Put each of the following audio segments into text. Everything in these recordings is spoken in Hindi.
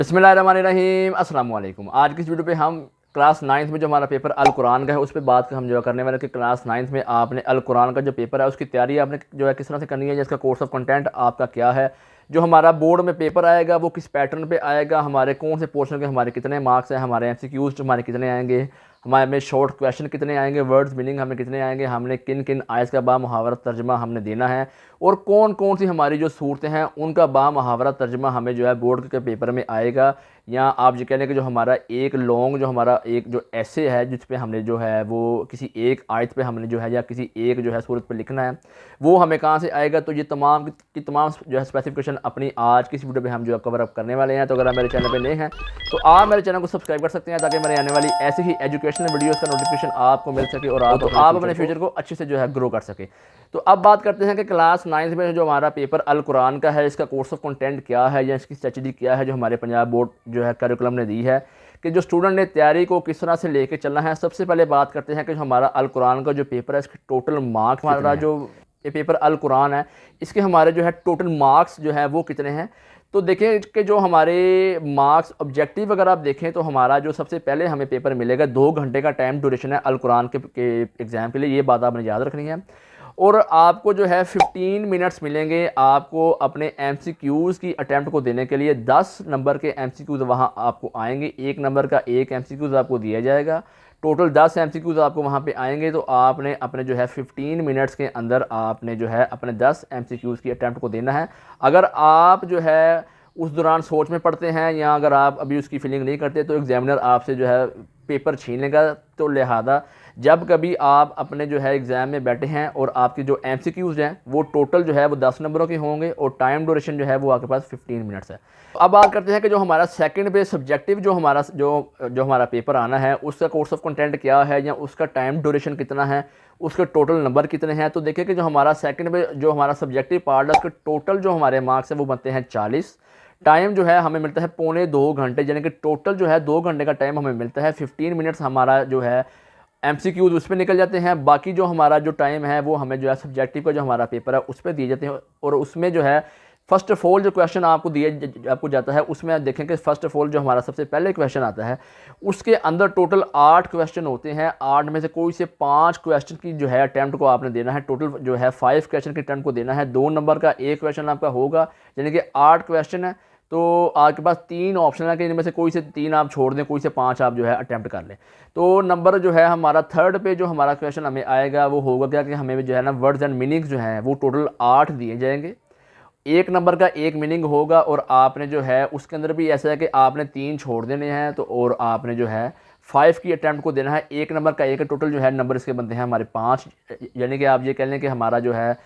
बिस्मिल्लाहिर्रहमानिर्रहीम अस्सलाम वालेकुम। आज की इस वीडियो पे हम क्लास 9th में जो हमारा पेपर अल कुरान का है उस पर बात हम जो करने वाले हैं कि क्लास 9th में आपने अल कुरान का जो पेपर है उसकी तैयारी आपने जो है किस तरह से करनी है, जिसका कोर्स ऑफ कंटेंट आपका क्या है, जो हमारा बोर्ड में पेपर आएगा वो किस पैटर्न पे आएगा, हमारे कौन से पोर्शन के हमारे कितने मार्क्स हैं, हमारे एमसीक्यूज हमारे कितने आएंगे, हमारे में शॉर्ट क्वेश्चन कितने आएंगे, वर्ड्स मीनिंग हमें कितने आएंगे, हमने किन किन आयत का बा मुहावरा तर्जमा हमने देना है, और कौन कौन सी हमारी जो सूरतें हैं उनका बा मुहावरा तर्जमा हमें जो है बोर्ड के पेपर में आएगा। या आप ये कह लें कि जो हमारा एक लॉन्ग जो हमारा एक जो ऐसे है जिस पे हमने जो है वो किसी एक आयत पे हमने जो है या किसी एक जो है सूरत पे लिखना है वो हमें कहाँ से आएगा। तो ये तमाम की तमाम जो है स्पेसिफिकेशन अपनी आज की इस वीडियो पे हम जो है कवर अप करने वाले हैं। तो अगर आप मेरे चैनल पे नए हैं तो आप मेरे चैनल को सब्सक्राइब कर सकते हैं ताकि मेरे आने वाली ऐसी ही एजुकेशनल वीडियोस का नोटिफिकेशन आपको मिल सके और आप अपने फ्यूचर को अच्छे से जो है ग्रो कर सके। तो अब बात करते हैं कि क्लास 9th में जो हमारा पेपर अल कुरान का है इसका कोर्स ऑफ कंटेंट क्या है या इसकी स्ट्रेटजी क्या है जो हमारे पंजाब बोर्ड जो है करिकुलम ने दी है कि जो स्टूडेंट ने तैयारी को किस तरह से लेके चलना है। सबसे पहले बात करते हैं कि जो हमारा अल कुरान का जो पेपर है इसके टोटल मार्क्स, हमारा जो ये पेपर अल कुरान है इसके हमारे जो है टोटल मार्क्स जो है वो कितने हैं। तो देखें कि जो हमारे मार्क्स ऑब्जेक्टिव अगर आप देखें तो हमारा जो सबसे पहले हमें पेपर मिलेगा 2 घंटे का टाइम ड्यूरेशन है अल कुरान के एग्ज़ाम के लिए, ये बात आपने याद रखनी है। और आपको जो है 15 मिनट्स मिलेंगे आपको अपने एमसीक्यूज़ की अटैम्प्ट को देने के लिए। 10 नंबर के एमसीक्यूज़ वहाँ आपको आएंगे, 1 नंबर का एक एमसीक्यूज़ आपको दिया जाएगा, टोटल 10 एमसीक्यूज़ आपको वहाँ पे आएंगे। तो आपने अपने जो है 15 मिनट्स के अंदर आपने जो है अपने 10 एमसीक्यूज़ की अटैम्प्ट को देना है। अगर आप जो है उस दौरान सोच में पढ़ते हैं या अगर आप अभी उसकी फीलिंग नहीं करते तो एग्जामिनर आपसे जो है पेपर छीन लेगा। तो लिहाजा जब कभी आप अपने जो है एग्ज़ाम में बैठे हैं और आपकी जो एमसीक्यूज़ हैं वो टोटल जो है वो 10 नंबरों के होंगे और टाइम ड्यूरेशन जो है वो आपके पास 15 मिनट्स है। तो अब बात करते हैं कि जो हमारा सेकंड पे सब्जेक्टिव जो हमारा पेपर आना है उसका कोर्स ऑफ कंटेंट क्या है या उसका टाइम ड्यूरेशन कितना है, उसके टोटल नंबर कितने हैं। तो देखिए कि जो हमारा सेकंड पे जो हमारा सब्जेक्टिव पार्ट है उसके टोटल जो हमारे मार्क्स हैं वो बनते हैं 40। टाइम जो है हमें मिलता है 2.25 घंटे, यानी कि टोटल जो है 2 घंटे का टाइम हमें मिलता है। 15 मिनट्स हमारा जो है एमसीक्यूज उस पर निकल जाते हैं, बाकी जो हमारा जो टाइम है वो हमें जो है सब्जेक्टिव का जो हमारा पेपर है उस पर दिए जाते हैं। और उसमें जो है फ़र्स्ट ऑफ ऑल जो क्वेश्चन आपको जाता है उसमें देखें कि फ़र्स्ट ऑफ ऑल जो हमारा सबसे पहले क्वेश्चन आता है उसके अंदर टोटल 8 क्वेश्चन होते हैं। 8 में से कोई से 5 क्वेश्चन की जो है अटैम्प्ट को आपने देना है, टोटल जो है 5 क्वेश्चन के अटैम्प्ट को देना है। 2 नंबर का एक क्वेश्चन आपका होगा, यानी कि 8 क्वेश्चन है। तो आपके पास 3 ऑप्शन है कि इनमें से कोई से 3 आप छोड़ दें, कोई से 5 आप जो है अटैम्प्ट कर लें। तो नंबर जो है हमारा थर्ड पे जो हमारा क्वेश्चन हमें आएगा वो होगा क्या कि हमें जो है ना वर्ड्स एंड मीनिंग्स जो हैं वो टोटल 8 दिए जाएंगे। 1 नंबर का एक मीनिंग होगा और आपने जो है उसके अंदर भी ऐसा है कि आपने 3 छोड़ देने हैं। तो और आपने जो है 5 की अटैम्प्ट को देना है। 1 नंबर का एक, टोटल जो है नंबर इसके बनते हैं हमारे 5, यानी कि आप ये कह लें कि हमारा जो है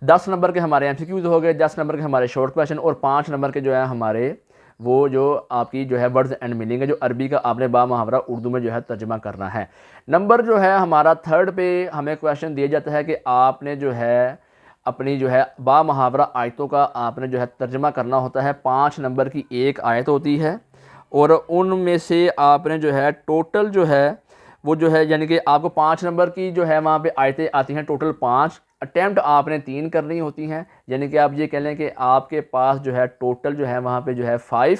10 नंबर के हमारे एमसीक्यूज हो गए, 10 नंबर के हमारे शॉर्ट क्वेश्चन और 5 नंबर के जो है हमारे वो जो आपकी जो है वर्ड्स एंड मीनिंग है जो अरबी का आपने बा मुहावरा उर्दू में जो है तर्जमा करना है। नंबर जो है हमारा थर्ड पे हमें क्वेश्चन दिया जाता है कि आपने जो है अपनी जो है बा मुहावरा आयतों का आपने जो है तर्जमा करना होता है। 5 नंबर की एक आयत होती है और उनमें से आपने जो है टोटल जो है वो जो है यानी कि आपको 5 नंबर की जो है वहाँ पे आयतें आती हैं टोटल 5, अटैम्प्ट आपने 3 करनी होती हैं। यानी कि आप ये कह लें कि आपके पास जो है टोटल जो है वहाँ पे जो है 5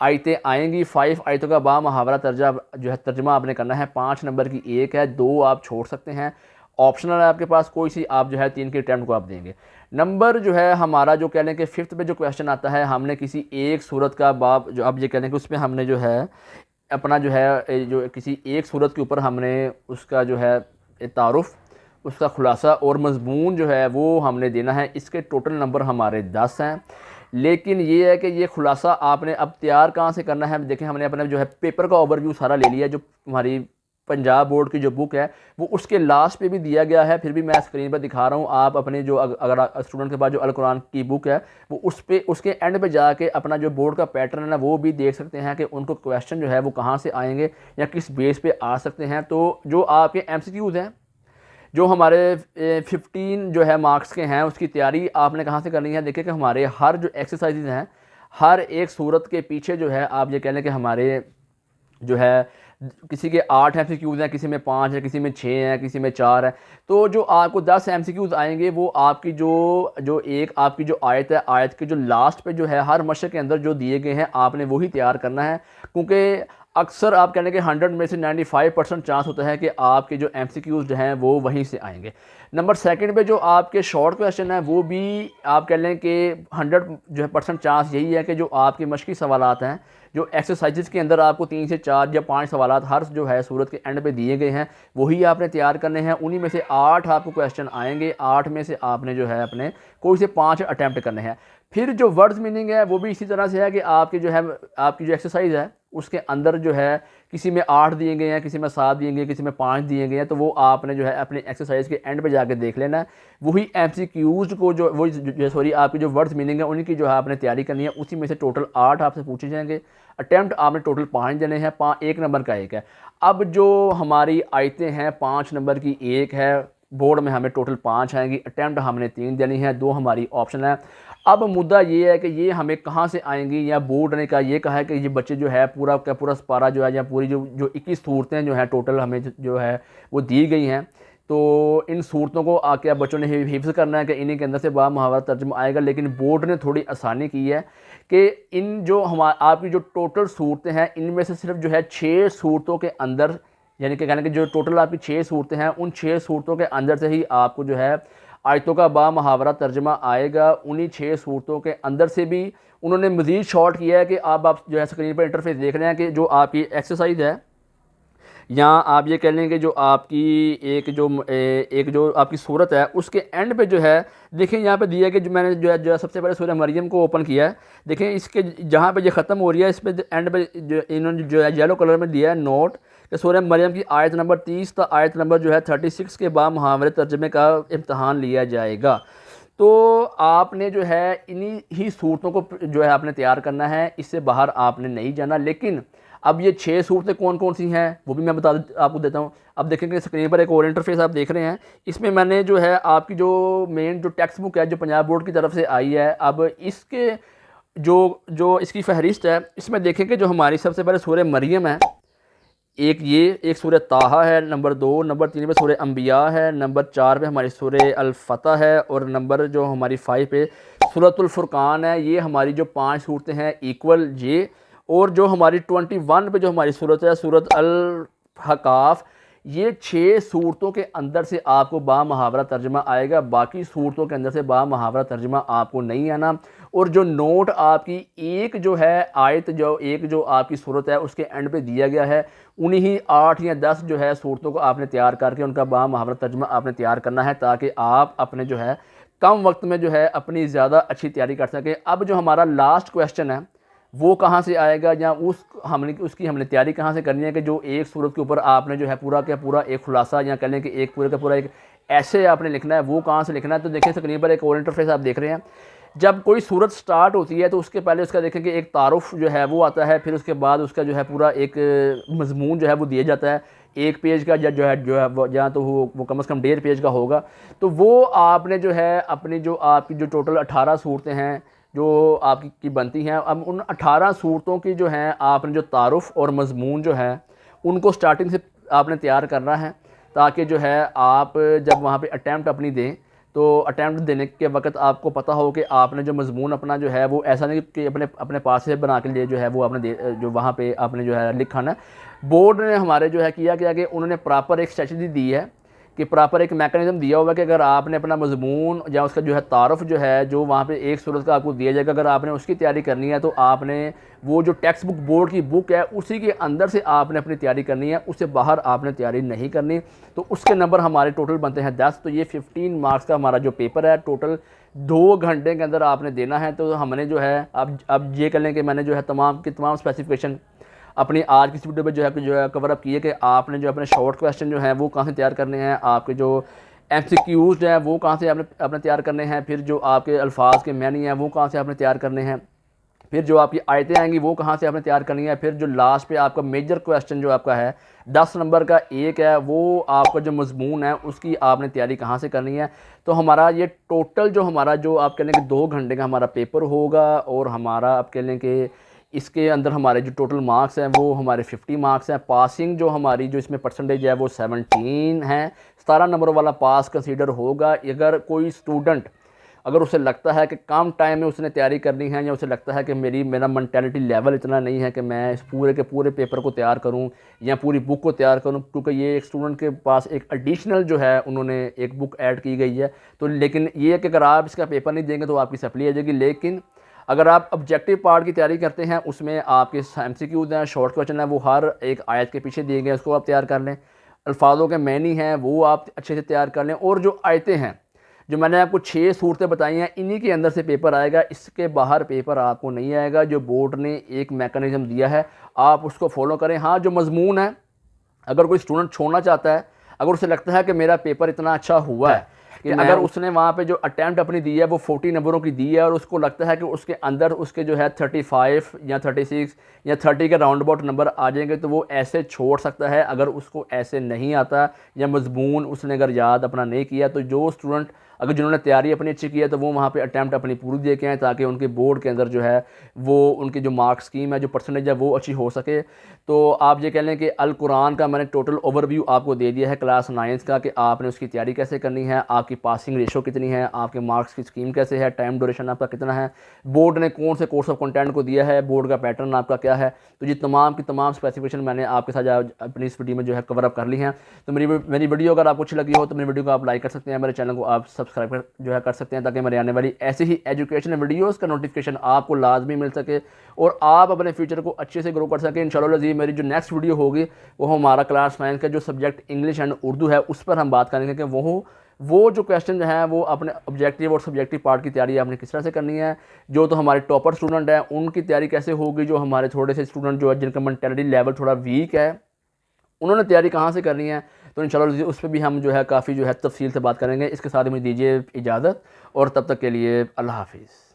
आयतें आएंगी। 5 आयतों का बा मुहावरा तर्जमा आपने करना है। 5 नंबर की एक है, 2 आप छोड़ सकते हैं, ऑप्शनल है आपके पास, कोई सी आप जो है 3 के अटैम्प्ट को आप देंगे। नंबर जो है हमारा जो कह लें कि फिफ्थ पे जो क्वेश्चन आता है हमने किसी एक सूरत का बाब जो आप ये कह लें कि उसमें हमने जो है अपना जो है जो किसी एक सूरत के ऊपर हमने उसका जो है तारुफ, उसका खुलासा और मजमून जो है वो हमने देना है। इसके टोटल नंबर हमारे 10 हैं। लेकिन ये है कि ये खुलासा आपने अब तैयार कहाँ से करना है। देखें हमने अपने जो है पेपर का ओवरव्यू सारा ले लिया, जो हमारी पंजाब बोर्ड की जो बुक है वो उसके लास्ट पे भी दिया गया है, फिर भी मैं स्क्रीन पर दिखा रहा हूँ। आप अपने जो अगर स्टूडेंट के पास जो अल कुरान की बुक है वो उसके एंड पे जाके अपना जो बोर्ड का पैटर्न है ना वो भी देख सकते हैं कि उनको क्वेश्चन जो है वो कहाँ से आएंगे या किस बेस पे आ सकते हैं। तो जो आपके एमसीक्यूज़ हैं जो हमारे 15 जो है मार्क्स के हैं उसकी तैयारी आपने कहाँ से करनी है। देखिए कि हमारे हर जो एक्सरसाइजेज हैं हर एक सूरत के पीछे जो है आप ये कह लें कि हमारे जो है किसी के 8 MCQs हैं, किसी में 5 है, किसी में 6 हैं, किसी में 4 है। तो जो आपको 10 MCQs आएंगे वो आपकी जो एक आपकी जो आयत है, आयत के जो लास्ट पे जो है हर मशक के अंदर जो दिए गए हैं आपने वही तैयार करना है, क्योंकि अक्सर आप कहने के 100 में से 95% चांस होता है कि आपके जो MCQs जो हैं वो वहीं से आएंगे। नंबर सेकंड पे जो आपके शॉर्ट क्वेश्चन है वो भी आप कह लें कि 100 जो है % चांस यही है कि जो आपके मशकी सवालात हैं, जो एक्सरसाइजेस के अंदर आपको 3 से 4 या 5 सवालात हर जो है सूरत के एंड पे दिए गए हैं वही आपने तैयार करने हैं। उन्हीं में से 8 आपको क्वेश्चन आएंगे, 8 में से आपने जो है अपने कोई से 5 अटैम्प्ट करने हैं। फिर जो वर्ड्स मीनिंग है वो भी इसी तरह से है कि आपकी जो है आपकी जो एक्सरसाइज है उसके अंदर जो है किसी में 8 दिए गए हैं, किसी में 7 दिए गए हैं, किसी में 5 दिए गए हैं, तो वो आपने जो है अपनी एक्सरसाइज के एंड पे जाके देख लेना है। वही MCQs को जो वो सॉरी आपकी जो वर्ड्स मीनिंग है उनकी जो है आपने तैयारी करनी है। उसी में से टोटल 8 आपसे पूछे जाएंगे, अटैम्प्ट आपने टोटल 5 देने हैं, 1 नंबर का एक है। अब जो हमारी आयतें हैं 5 नंबर की एक है, बोर्ड में हमें टोटल 5 आएंगी, अटैम्प्ट हमने 3 देनी है, 2 हमारी ऑप्शन है। अब मुद्दा ये है कि ये हमें कहाँ से आएंगी, या बोर्ड ने कहा ये कहा है कि ये बच्चे जो है पूरा का पूरा पारा जो है या पूरी जो 21 सूरतें जो है टोटल हमें जो है वो दी गई हैं, तो इन सूरतों को आके बच्चों ने हिफ्ज़ करना है कि इन्हीं के अंदर से बा मुहावरा तर्जुमा आएगा। लेकिन बोर्ड ने थोड़ी आसानी की है कि इन जो आपकी जो टोटल सूरतें हैं इनमें से सिर्फ जो है 6 सूरतों के अंदर, यानी कि कहने कि जो टोटल आपकी 6 सूरतें हैं उन 6 सूरतों के अंदर से ही आपको जो है आयतों का बा मुहावरा तर्जुमा आएगा। उन्हीं 6 सूरतों के अंदर से भी उन्होंने मज़ीद शॉर्ट किया है कि अब आप जो है स्क्रीन पर इंटरफेस देख रहे हैं कि जो आपकी एक्सरसाइज है, या आप ये कह लें कि जो आपकी एक जो आपकी सूरत है उसके एंड पे जो है देखें यहाँ पे दिया कि जो मैंने जो है सबसे पहले सूरह मरियम को ओपन किया है। देखें इसके जहाँ पे ये ख़त्म हो रही है इस पे एंड पे जो इन्होंने जो है येलो कलर में दिया है नोट कि सूरह मरियम की आयत नंबर 30 था आयत नंबर जो है 36 के बाद मुहावरे तर्जमे का इम्तहान लिया जाएगा। तो आपने जो है इन्हीं ही सूरतों को जो है आपने तैयार करना है, इससे बाहर आपने नहीं जाना। लेकिन अब ये 6 सूरतें कौन कौन सी हैं वो भी मैं आपको देता हूँ। अब देखेंगे स्क्रीन पर एक और इंटरफेस आप देख रहे हैं, इसमें मैंने जो है आपकी जो मेन जो टेक्स्ट बुक है जो पंजाब बोर्ड की तरफ से आई है, अब इसके जो जो इसकी फहरिस्त है इसमें देखेंगे जो हमारी सबसे पहले सूरह मरियम है, एक सूरह ताहा है, नंबर 2, नंबर 3 पे सूरह अंबिया है, नंबर 4 पे हमारी सूरह अल फतह है, और नंबर जो हमारी 5 पे सूरतुल फुरकान है। ये हमारी जो 5 सूरतें हैं इक्वल ये, और जो हमारी 21 पे जो हमारी सूरत है सूरत अल हकाफ, ये 6 सूरतों के अंदर से आपको बा मुहावरा तर्जुमा आएगा, बाकी सूरतों के अंदर से बा मुहावरा तर्जुमा आपको नहीं आना। और जो नोट आपकी एक जो है आयत जो आपकी सूरत है उसके एंड पे दिया गया है, उन्हीं 8 या 10 जो है सूरतों को आपने तैयार करके उनका बा मुहावरा तर्जुमा आपने तैयार करना है, ताकि आप अपने जो है कम वक्त में जो है अपनी ज़्यादा अच्छी तैयारी कर सकें। अब जो हमारा लास्ट क्वेश्चन है वो कहाँ से आएगा, या उसकी हमने तैयारी कहाँ से करनी है कि जो एक सूरत के ऊपर आपने जो है पूरा का पूरा एक खुलासा, या कह लें कि एक पूरे का पूरा एक ऐसे आपने लिखना है, वो कहाँ से लिखना है। तो देखें स्क्रीन पर एक और इंटरफेस आप देख रहे हैं। जब कोई सूरत स्टार्ट होती है तो उसके पहले उसका देखें कि एक तारुफ जो है वो आता है, फिर उसके बाद उसका जो है पूरा एक मजमून जो है वो दिया जाता है, एक पेज का जो है वो या तो वो कम से कम 1.5 पेज का होगा। तो वो आपने जो है अपनी जो आपकी जो टोटल 18 सूरतें हैं जो आपकी बनती हैं, अब उन 18 सूरतों की जो हैं आपने जो तारुफ और मजमून जो है उनको स्टार्टिंग से आपने तैयार करना है, ताकि जो है आप जब वहाँ पे अटैम्प्ट अपनी दें तो अटैम्प्ट देने के वक्त आपको पता हो कि आपने जो मजमून अपना जो है वो ऐसा नहीं कि अपने पास से बना के लिए जो है वो आपने जो वहाँ पे आपने जो है लिखा ना। बोर्ड ने हमारे जो है किया कि उन्होंने प्रॉपर एक स्ट्रेटजी दी है कि प्रॉपर एक मैकेनिज्म दिया हुआ है कि अगर आपने अपना मजमून या उसका जो है तारुफ जो है जो वहाँ पे एक सूरत का आपको दिया जाएगा, अगर आपने उसकी तैयारी करनी है तो आपने वो जो टेक्स्ट बुक बोर्ड की बुक है उसी के अंदर से आपने अपनी तैयारी करनी है, उससे बाहर आपने तैयारी नहीं करनी। तो उसके नंबर हमारे टोटल बनते हैं 10। तो ये 15 मार्क्स का हमारा जो पेपर है टोटल 2 घंटे के अंदर आपने देना है। तो हमने जो है अब ये कर लें कि मैंने जो है तमाम स्पेसिफिकेशन अपनी आज की वीडियो में जो है कवर अप किए कि आपने जो अपने शॉर्ट क्वेश्चन जो हैं वो कहाँ से तैयार करने हैं, आपके जो MCQs हैं वो कहाँ से आपने तैयार करने हैं, फिर जो आपके अल्फाज के मैनी हैं वो कहाँ से आपने तैयार करने हैं, फिर जो आपकी आयतें आएंगी वो कहाँ से आपने तैयार करनी है, फिर जो लास्ट पे आपका मेजर क्वेश्चन जो आपका है 10 नंबर का एक है वो आपका जो मजमून है उसकी आपने तैयारी कहाँ से करनी है। तो हमारा ये टोटल जो हमारा जो आप कह लें कि 2 घंटे का हमारा पेपर होगा, और हमारा आप कह लें कि इसके अंदर हमारे जो टोटल मार्क्स हैं वो हमारे 50 मार्क्स हैं। पासिंग जो हमारी जो इसमें परसेंटेज है वो 17 है। 17 नंबर वाला पास कंसीडर होगा। अगर कोई स्टूडेंट अगर उसे लगता है कि कम टाइम में उसने तैयारी करनी है, या उसे लगता है कि मेरा मेंटालिटी लेवल इतना नहीं है कि मैं इस पूरे के पूरे पेपर को तैयार करूं या पूरी बुक को तैयार करूं, क्योंकि ये एक स्टूडेंट के पास एक एडिशनल जो है उन्होंने एक बुक ऐड की गई है। तो लेकिन ये है कि अगर आप इसका पेपर नहीं देंगे तो आपकी सप्ली आ जाएगी। लेकिन अगर आप ऑब्जेक्टिव पार्ट की तैयारी करते हैं, उसमें आपके MCQs हैं, शॉर्ट क्वेश्चन है, वो हर एक आयत के पीछे दिए गए, उसको आप तैयार कर लें। अल्फाजों के मैनी हैं वो आप अच्छे से तैयार कर लें। और जो आयतें हैं, जो मैंने आपको 6 सूरतें बताई हैं, इन्हीं के अंदर से पेपर आएगा, इसके बाहर पेपर आपको नहीं आएगा। जो बोर्ड ने एक मैकेनिज़्म दिया है आप उसको फॉलो करें। हाँ, जो मजमून है, अगर कोई स्टूडेंट छोड़ना चाहता है, अगर उसे लगता है कि मेरा पेपर इतना अच्छा हुआ है कि अगर उसने वहाँ पे जो अटैम्प्ट अपनी दी है वो 40 नंबरों की दी है और उसको लगता है कि उसके अंदर उसके जो है 35 या 36 या 30 के राउंड अबाउट नंबर आ जाएंगे, तो वो ऐसे छोड़ सकता है। अगर उसको ऐसे नहीं आता या मजमून उसने अगर याद अपना नहीं किया, तो जो स्टूडेंट अगर जिन्होंने तैयारी अपनी अच्छी की है तो वो वहाँ पे अटैम्प्ट अपनी पूरी दे के आएँ, ताकि उनके बोर्ड के अंदर जो है वो उनकी जो मार्क स्कीम है, जो परसेंटेज है, वो अच्छी हो सके। तो आप ये कह लें कि अल कुरान का मैंने टोटल ओवरव्यू आपको दे दिया है क्लास 9 का, कि आपने उसकी तैयारी कैसे करनी है, आपकी पासिंग रेशो कितनी है, आपके मार्क्स की स्कीम कैसे है, टाइम ड्यूरेशन आपका कितना है, बोर्ड ने कौन से कोर्स ऑफ कंटेंट को दिया है, बोर्ड का पैटर्न आपका क्या है। तो ये तमाम की तमाम स्पेसिफिकेशन मैंने आपके साथ अपनी इस वीडियो में जो है कवर अप कर ली हैं। तो मेरी वीडियो अगर आपको अच्छी लगी हो तो मेरी वीडियो को आप लाइक कर सकते हैं, मेरे चैनल को आप सब्सक्राइब जो है कर सकते हैं, ताकि मेरे आने वाली ऐसी ही एजुकेशन वीडियोस का नोटिफिकेशन आपको लाजमी मिल सके और आप अपने फ्यूचर को अच्छे से ग्रो कर सकें। इंशाअल्लाह जी मेरी जो नेक्स्ट वीडियो होगी वो हमारा क्लास 9 का जो सब्जेक्ट इंग्लिश एंड उर्दू है उस पर हम बात करेंगे कि वो जो क्वेश्चन है वो अपने ऑब्जेक्टिव और सब्जेक्टिव पार्ट की तैयारी आपने किस तरह से करनी है। जो तो हमारे टॉपर स्टूडेंट हैं उनकी तैयारी कैसे होगी, जो हमारे थोड़े से स्टूडेंट जो है जिनका मेंटालिटी लेवल थोड़ा वीक है, उन्होंने तैयारी कहाँ से करनी है। तो इंशाल्लाह उस पर भी हम जो है काफ़ी जो है तफसील से बात करेंगे। इसके साथ ही मुझे दीजिए इजाज़त और तब तक के लिए अल्लाह हाफिज़।